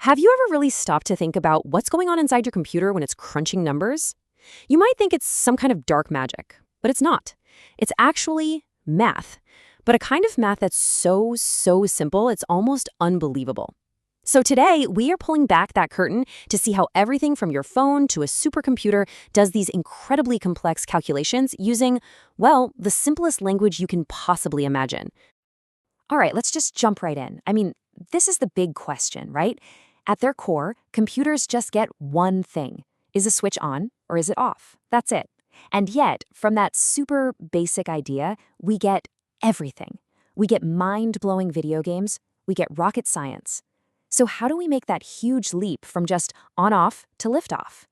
Have you ever really stopped to think about what's going on inside your computer when it's crunching numbers? You might think it's some kind of dark magic, but it's not. It's actually math, but a kind of math that's so simple, it's almost unbelievable. So today, we are pulling back that curtain to see how everything from your phone to a supercomputer does these incredibly complex calculations using, well, the simplest language you can possibly imagine. All right, let's just jump right in. This is the big question, right? At their core, computers just get one thing. Is a switch on or is it off? That's it. And yet, from that super basic idea, we get everything. We get mind-blowing video games, we get rocket science. So how do we make that huge leap from just on-off to lift-off?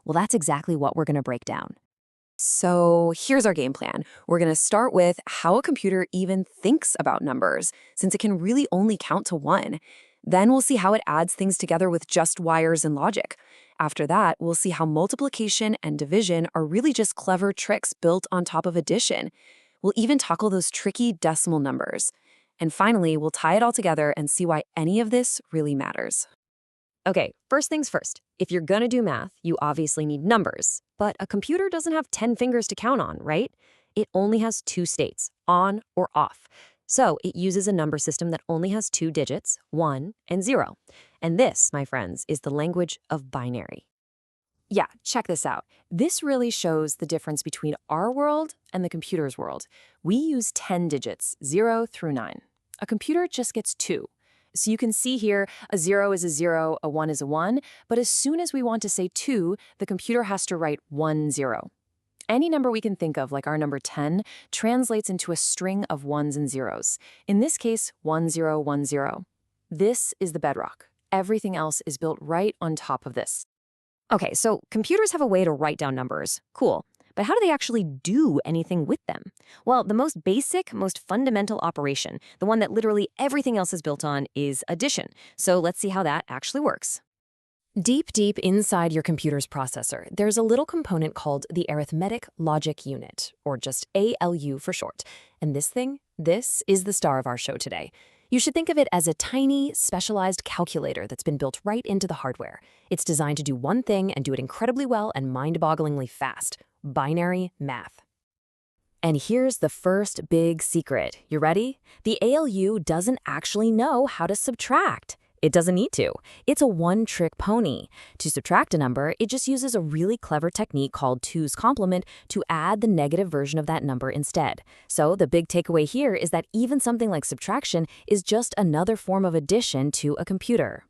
Well, that's exactly what we're going to break down. So here's our game plan. We're going to start with how a computer even thinks about numbers, since it can really only count to one. Then we'll see how it adds things together with just wires and logic. After that, we'll see how multiplication and division are really just clever tricks built on top of addition. We'll even tackle those tricky decimal numbers. And finally, we'll tie it all together and see why any of this really matters. Okay, first things first. If you're gonna do math, you obviously need numbers. But a computer doesn't have 10 fingers to count on, right? It only has two states, on or off. So it uses a number system that only has two digits, 1 and 0. And this, my friends, is the language of binary. Yeah, check this out. This really shows the difference between our world and the computer's world. We use 10 digits, 0 through 9. A computer just gets 2. So you can see here, a 0 is a 0, a 1 is a 1, but as soon as we want to say 2, the computer has to write 1, 0. Any number we can think of, like our number 10, translates into a string of ones and zeros. In this case, 1, 0, 1, 0. This is the bedrock. Everything else is built right on top of this. Okay, so computers have a way to write down numbers. Cool. But how do they actually do anything with them? Well, the most basic, most fundamental operation, the one that literally everything else is built on, is addition. So let's see how that actually works. Deep inside your computer's processor, there's a little component called the Arithmetic Logic Unit, or just ALU for short. And this is the star of our show today. You should think of it as a tiny, specialized calculator that's been built right into the hardware. It's designed to do one thing and do it incredibly well and mind-bogglingly fast: binary math. And here's the first big secret. You ready? The ALU doesn't actually know how to subtract. It doesn't need to. It's a one-trick pony. To subtract a number, it just uses a really clever technique called 2's complement to add the negative version of that number instead. So the big takeaway here is that even something like subtraction is just another form of addition to a computer.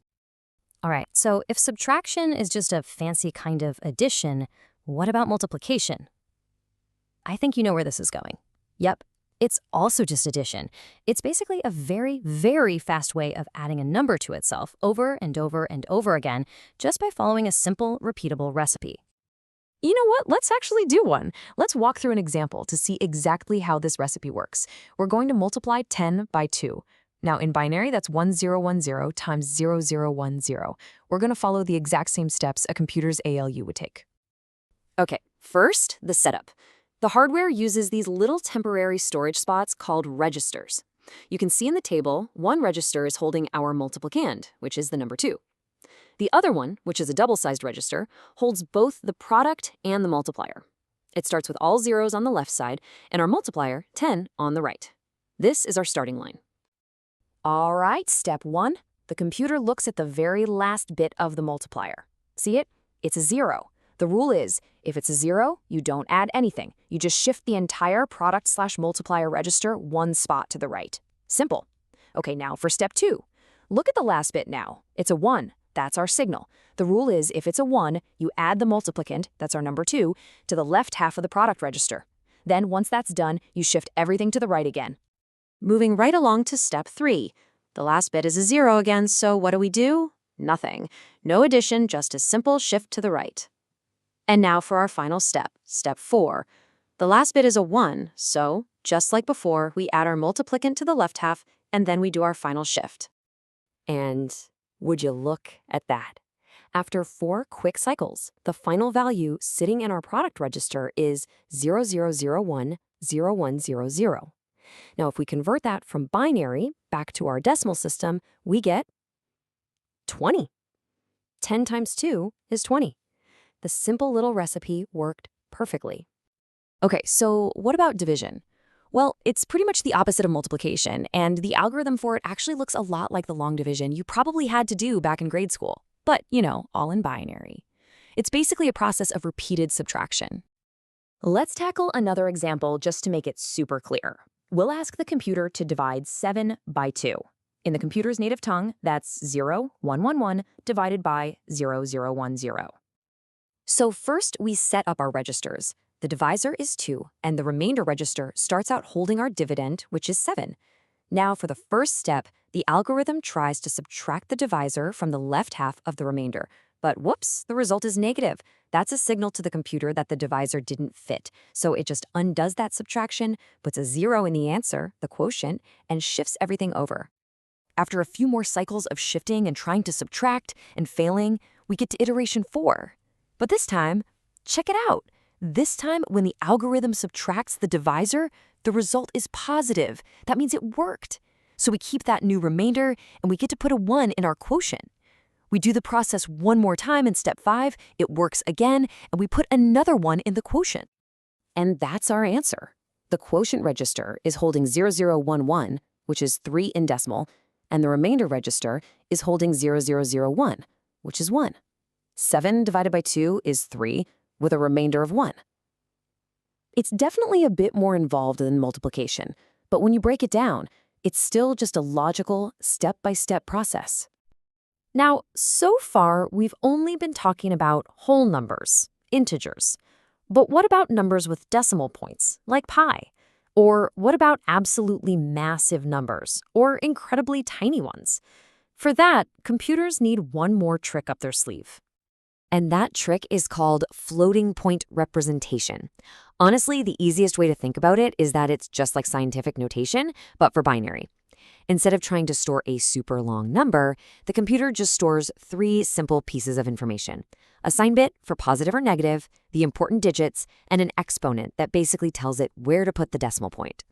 All right, so if subtraction is just a fancy kind of addition, what about multiplication? I think you know where this is going. Yep. It's also just addition. It's basically a very fast way of adding a number to itself over and over and over again just by following a simple, repeatable recipe. You know what? Let's actually do one. Let's walk through an example to see exactly how this recipe works. We're going to multiply 10 by 2. Now, in binary, that's 1010 times 0010. We're going to follow the exact same steps a computer's ALU would take. Okay, first, the setup. The hardware uses these little temporary storage spots called registers. You can see in the table, one register is holding our multiplicand, which is the number 2. The other one, which is a double-sized register, holds both the product and the multiplier. It starts with all zeros on the left side and our multiplier, 10, on the right. This is our starting line. All right, step 1. The computer looks at the very last bit of the multiplier. See it? It's a 0. The rule is, if it's a 0, you don't add anything. You just shift the entire product/multiplier register one spot to the right. Simple. Okay, now for step 2. Look at the last bit now. It's a 1. That's our signal. The rule is, if it's a 1, you add the multiplicand, that's our number 2, to the left half of the product register. Then, once that's done, you shift everything to the right again. Moving right along to step 3. The last bit is a 0 again, so what do? Nothing. No addition, just a simple shift to the right. And now for our final step, step 4. The last bit is a 1, so, just like before, we add our multiplicand to the left half, and then we do our final shift. And would you look at that? After 4 quick cycles, the final value sitting in our product register is 00010100. Now, if we convert that from binary back to our decimal system, we get 20. 10 times 2 is 20. The simple little recipe worked perfectly. Okay, so what about division? Well, it's pretty much the opposite of multiplication, and the algorithm for it actually looks a lot like the long division you probably had to do back in grade school. But, all in binary. It's basically a process of repeated subtraction. Let's tackle another example just to make it super clear. We'll ask the computer to divide 7 by 2. In the computer's native tongue, that's 0, 1, 1, 1 divided by 0, 0, 1, 0. So first, we set up our registers. The divisor is 2, and the remainder register starts out holding our dividend, which is 7. Now, for the first step, the algorithm tries to subtract the divisor from the left half of the remainder. But whoops, the result is negative. That's a signal to the computer that the divisor didn't fit. So it just undoes that subtraction, puts a 0 in the answer, the quotient, and shifts everything over. After a few more cycles of shifting and trying to subtract and failing, we get to iteration 4. But this time, check it out. This time, when the algorithm subtracts the divisor, the result is positive. That means it worked. So we keep that new remainder, and we get to put a 1 in our quotient. We do the process one more time in step 5, it works again, and we put another 1 in the quotient. And that's our answer. The quotient register is holding 0011, which is 3 in decimal, and the remainder register is holding 0001, which is 1. 7 divided by 2 is 3, with a remainder of 1. It's definitely a bit more involved than multiplication, but when you break it down, it's still just a logical, step-by-step process. Now, so far, we've only been talking about whole numbers, integers. But what about numbers with decimal points, like pi? Or what about absolutely massive numbers, or incredibly tiny ones? For that, computers need one more trick up their sleeve. And that trick is called floating point representation. Honestly, the easiest way to think about it is that it's just like scientific notation, but for binary. Instead of trying to store a super long number, the computer just stores 3 simple pieces of information. A sign bit for positive or negative, the important digits, and an exponent that basically tells it where to put the decimal point.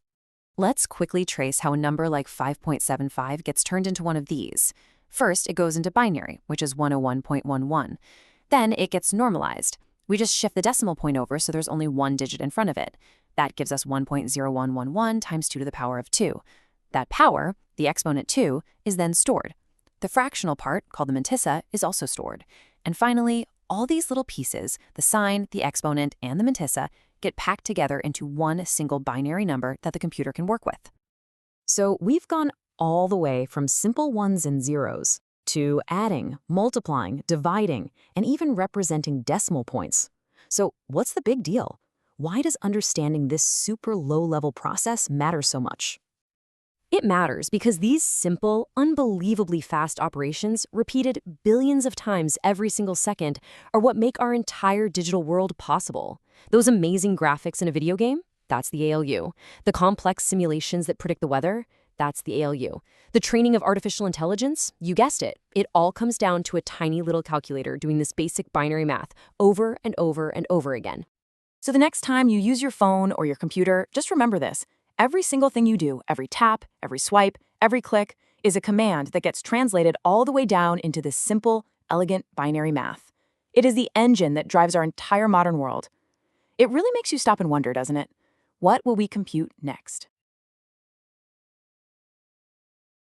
Let's quickly trace how a number like 5.75 gets turned into one of these. First, it goes into binary, which is 101.11. Then it gets normalized. We just shift the decimal point over so there's only one digit in front of it. That gives us 1.0111 times 2 to the power of 2. That power, the exponent 2, is then stored. The fractional part, called the mantissa, is also stored. And finally, all these little pieces, the sign, the exponent, and the mantissa, get packed together into one single binary number that the computer can work with. So we've gone all the way from simple ones and zeros to adding, multiplying, dividing, and even representing decimal points. So what's the big deal? Why does understanding this super low-level process matter so much? It matters because these simple, unbelievably fast operations, repeated billions of times every single second, are what make our entire digital world possible. Those amazing graphics in a video game? That's the ALU. The complex simulations that predict the weather? That's the ALU. The training of artificial intelligence? You guessed it. It all comes down to a tiny little calculator doing this basic binary math over and over and over again. So the next time you use your phone or your computer, just remember this. Every single thing you do, every tap, every swipe, every click, is a command that gets translated all the way down into this simple, elegant binary math. It is the engine that drives our entire modern world. It really makes you stop and wonder, doesn't it? What will we compute next?